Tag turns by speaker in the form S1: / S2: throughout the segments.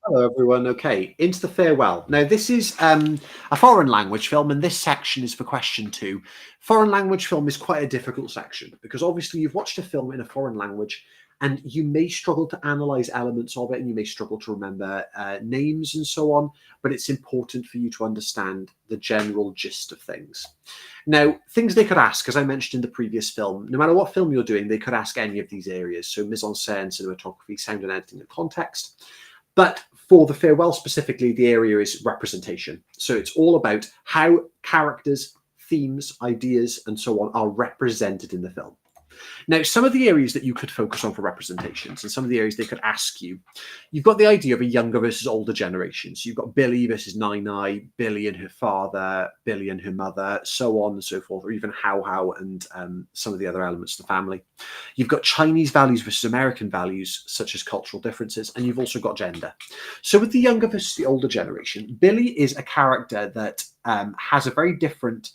S1: Hello, everyone. Okay, into the farewell. Now, this is a foreign language film, and this section is for question two. Foreign language film is quite a difficult section because obviously you've watched a film in a foreign language and you may struggle to analyze elements of it and you may struggle to remember names and so on, but it's important for you to understand the general gist of things. Now, things they could ask, as I mentioned in the previous film, no matter what film you're doing, they could ask any of these areas. So mise-en-scène, cinematography, sound and editing, and context. But for the farewell specifically, the area is representation. So it's all about how characters, themes, ideas, and so on are represented in the film. Now, some of the areas that you could focus on for representations and some of the areas they could ask you, you've got the idea of a younger versus older generation. So you've got Billy versus Nai, Billy and her father, Billy and her mother, so on and so forth, or even How and some of the other elements of the family. You've got Chinese values versus American values, such as cultural differences, and you've also got gender. So with the younger versus the older generation, Billy is a character that has a very different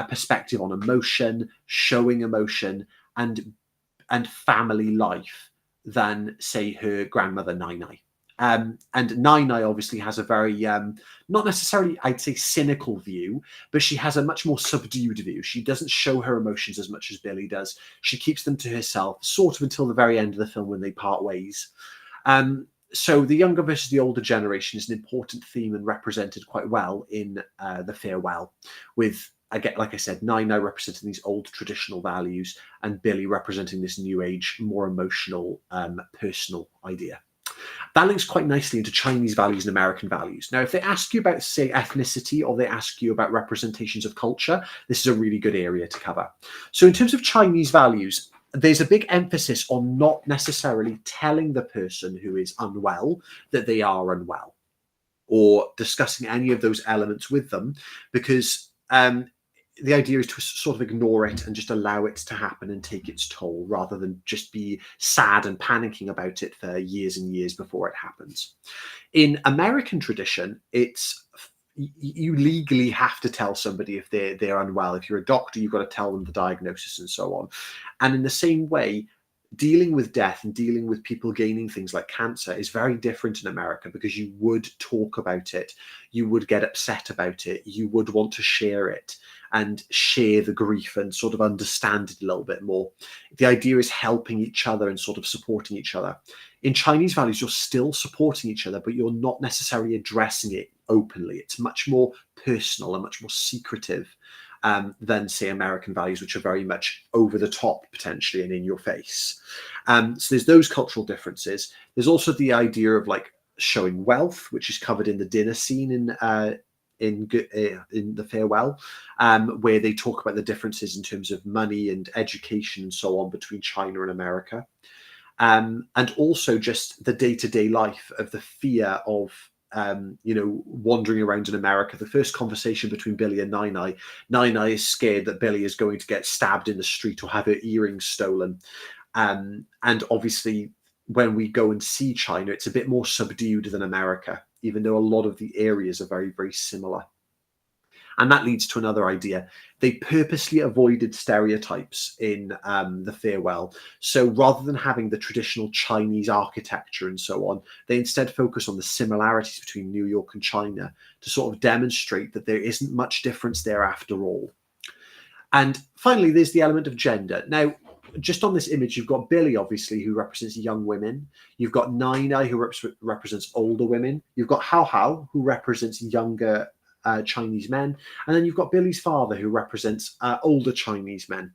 S1: perspective on emotion, showing emotion, and family life than, say, her grandmother Nai. And Nai obviously has a very, not necessarily, I'd say, cynical view, but she has a much more subdued view. She doesn't show her emotions as much as Billy does. She keeps them to herself, sort of until the very end of the film when they part ways. So the younger versus the older generation is an important theme and represented quite well in The Farewell, with, again, like I said, Nai representing these old traditional values and Billy representing this new age, more emotional, personal idea. That links quite nicely into Chinese values and American values. Now, if they ask you about, say, ethnicity, or they ask you about representations of culture, this is a really good area to cover. So in terms of Chinese values, there's a big emphasis on not necessarily telling the person who is unwell that they are unwell, or discussing any of those elements with them, because the idea is to sort of ignore it and just allow it to happen and take its toll, rather than just be sad and panicking about it for years and years before it happens. In American tradition, it's you legally have to tell somebody if they're unwell. If you're a doctor, you've got to tell them the diagnosis and so on. And in the same way, dealing with death and dealing with people gaining things like cancer is very different in America, because you would talk about it, you would get upset about it, you would want to share it and share the grief and sort of understand it a little bit more. The idea is helping each other and sort of supporting each other. In Chinese values, you're still supporting each other, but you're not necessarily addressing it openly. It's much more personal and much more secretive than, say, American values, which are very much over the top potentially and in your face. So there's those cultural differences. There's also the idea of like showing wealth, which is covered in the dinner scene in The Farewell, where they talk about the differences in terms of money and education and so on between China and America. And also just the day-to-day life of the fear of wandering around in America. The first conversation between Billy and Nai is scared that Billy is going to get stabbed in the street or have her earrings stolen. And obviously, when we go and see China, it's a bit more subdued than America, even though a lot of the areas are very, very similar. And that leads to another idea. They purposely avoided stereotypes in The Farewell. So rather than having the traditional Chinese architecture and so on, they instead focus on the similarities between New York and China to sort of demonstrate that there isn't much difference there after all. And finally, there's the element of gender. Now, just on this image, you've got Billy, obviously, who represents young women. You've got Nai, who represents older women. You've got How, who represents younger Chinese men, and then you've got Billy's father, who represents older Chinese men.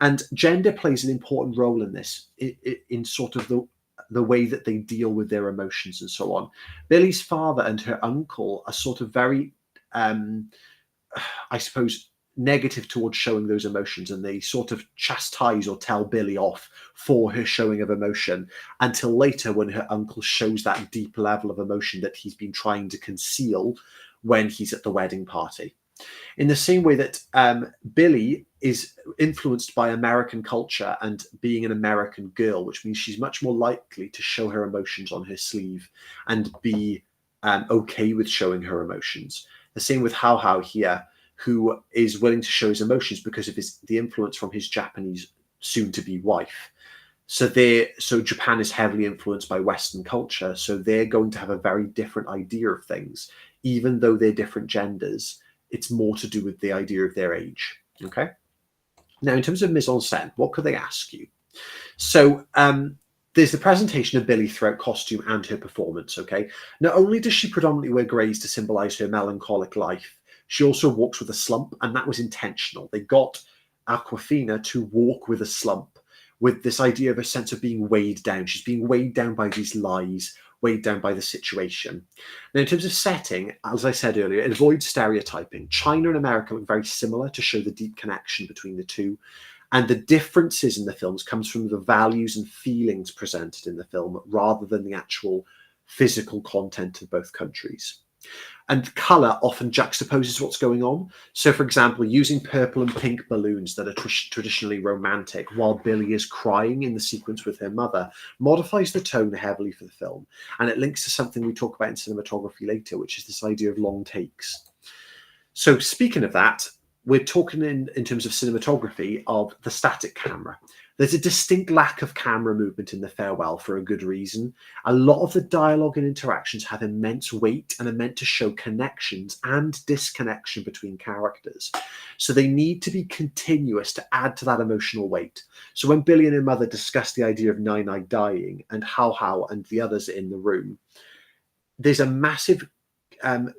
S1: And gender plays an important role in this, in sort of the way that they deal with their emotions and so on. Billy's father and her uncle are sort of very, I suppose, negative towards showing those emotions, and they sort of chastise or tell Billy off for her showing of emotion, until later when her uncle shows that deep level of emotion that he's been trying to conceal when he's at the wedding party. In the same way that Billy is influenced by American culture and being an American girl, which means she's much more likely to show her emotions on her sleeve and be okay with showing her emotions. The same with How here, who is willing to show his emotions because of the influence from his Japanese soon-to-be wife. So Japan is heavily influenced by Western culture, so they're going to have a very different idea of things, even though they're different genders. It's more to do with the idea of their age. Okay. Now, in terms of mise en scène, what could they ask you? So there's the presentation of Billy throughout costume and her performance. Okay. Not only does she predominantly wear greys to symbolise her melancholic life, she also walks with a slump, and that was intentional. They got Aquafina to walk with a slump, with this idea of a sense of being weighed down. She's being weighed down by these lies, weighed down by the situation. Now, in terms of setting, as I said earlier, it avoids stereotyping. China and America look very similar to show the deep connection between the two. And the differences in the films comes from the values and feelings presented in the film rather than the actual physical content of both countries. And colour often juxtaposes what's going on. So, for example, using purple and pink balloons that are traditionally romantic while Billy is crying in the sequence with her mother modifies the tone heavily for the film. And it links to something we talk about in cinematography later, which is this idea of long takes. So, speaking of that, we're talking in terms of cinematography of the static camera. There's a distinct lack of camera movement in The Farewell for a good reason. A lot of the dialogue and interactions have immense weight and are meant to show connections and disconnection between characters. So they need to be continuous to add to that emotional weight. So when Billy and her mother discuss the idea of Nai Nai dying and How and the others in the room, there's a massive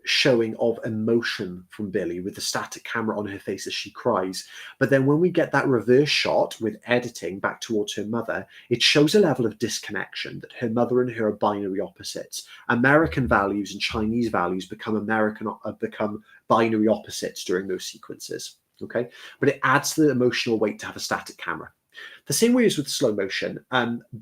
S1: showing of emotion from Billy with the static camera on her face as she cries. But then when we get that reverse shot with editing back towards her mother, it shows a level of disconnection, that her mother and her are binary opposites. American values and Chinese values become binary opposites during those sequences. Okay, but it adds to the emotional weight to have a static camera. The same way as with slow motion,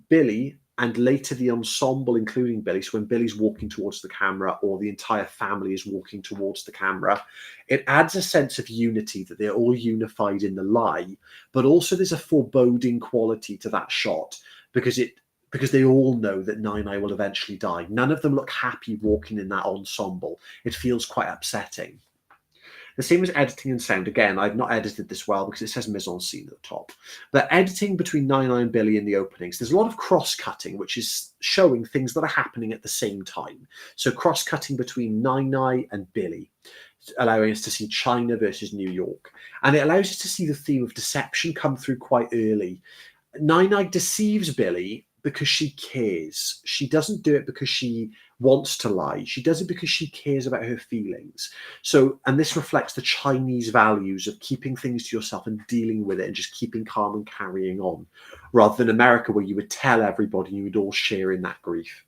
S1: Billy and later the ensemble, including Billy, so when Billy's walking towards the camera or the entire family is walking towards the camera, it adds a sense of unity, that they're all unified in the lie, but also there's a foreboding quality to that shot because they all know that Nai Nai will eventually die. None of them look happy walking in that ensemble. It feels quite upsetting. The same as editing and sound. Again, I've not edited this well because it says mise en scene at the top. But editing between Nai Nai and Billy in the openings, there's a lot of cross-cutting, which is showing things that are happening at the same time. So cross-cutting between Nai Nai and Billy, allowing us to see China versus New York. And it allows us to see the theme of deception come through quite early. Nai Nai deceives Billy because she cares. She doesn't do it because she wants to lie. She does it because she cares about her feelings. So, and this reflects the Chinese values of keeping things to yourself and dealing with it and just keeping calm and carrying on, rather than America where you would tell everybody and you would all share in that grief.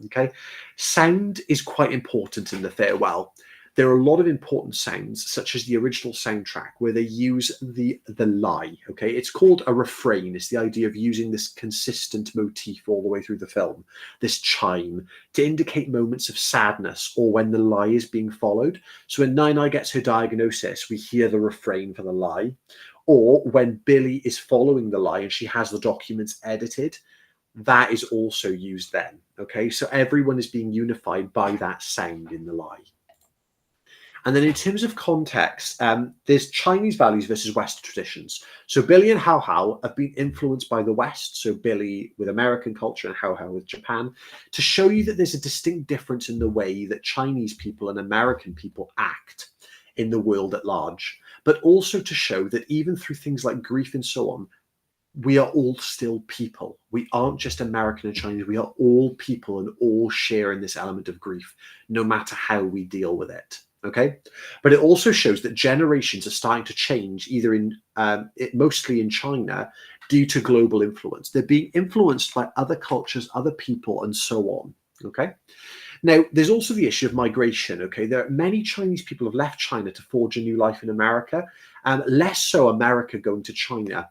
S1: Okay. Sound is quite important in The Farewell. There are a lot of important sounds, such as the original soundtrack, where they use the lie. Okay, it's called a refrain. It's the idea of using this consistent motif all the way through the film, this chime, to indicate moments of sadness or when the lie is being followed. So when Nai Nai gets her diagnosis, we hear the refrain for the lie. Or when Billy is following the lie and she has the documents edited, that is also used then. Okay, so everyone is being unified by that sound in the lie. And then in terms of context, there's Chinese values versus Western traditions. So Billy and How have been influenced by the West, so Billy with American culture and How with Japan, to show you that there's a distinct difference in the way that Chinese people and American people act in the world at large, but also to show that even through things like grief and so on, we are all still people. We aren't just American and Chinese. We are all people and all share in this element of grief, no matter how we deal with it. Okay, but it also shows that generations are starting to change, either mostly in China, due to global influence. They're being influenced by other cultures, other people, and so on. Okay. Now, there's also the issue of migration. Okay, there are many Chinese people who have left China to forge a new life in America, and less so America going to China.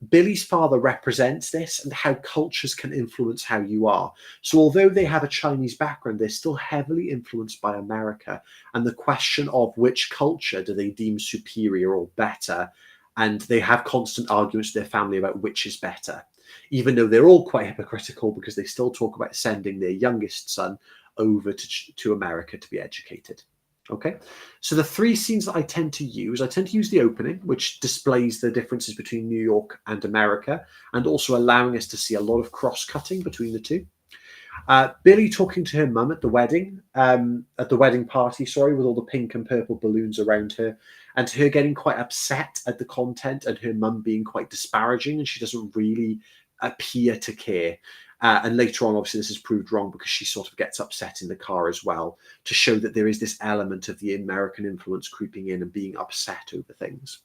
S1: Billy's father represents this and how cultures can influence how you are. So although they have a Chinese background, they're still heavily influenced by America. And the question of which culture do they deem superior or better? And they have constant arguments with their family about which is better, even though they're all quite hypocritical because they still talk about sending their youngest son over to America to be educated. Okay, so the three scenes that I tend to use the opening, which displays the differences between New York and America, and also allowing us to see a lot of cross-cutting between the two. Billy talking to her mum at the wedding party, sorry, with all the pink and purple balloons around her, and her getting quite upset at the content and her mum being quite disparaging, and she doesn't really appear to care. And later on, obviously, this is proved wrong because she sort of gets upset in the car as well, to show that there is this element of the American influence creeping in and being upset over things.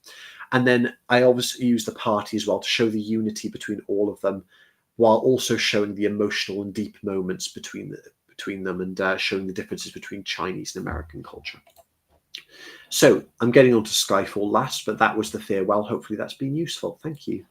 S1: And then I obviously use the party as well to show the unity between all of them, while also showing the emotional and deep moments between them, and showing the differences between Chinese and American culture. So I'm getting on to Skyfall last, but that was the farewell. Hopefully that's been useful. Thank you.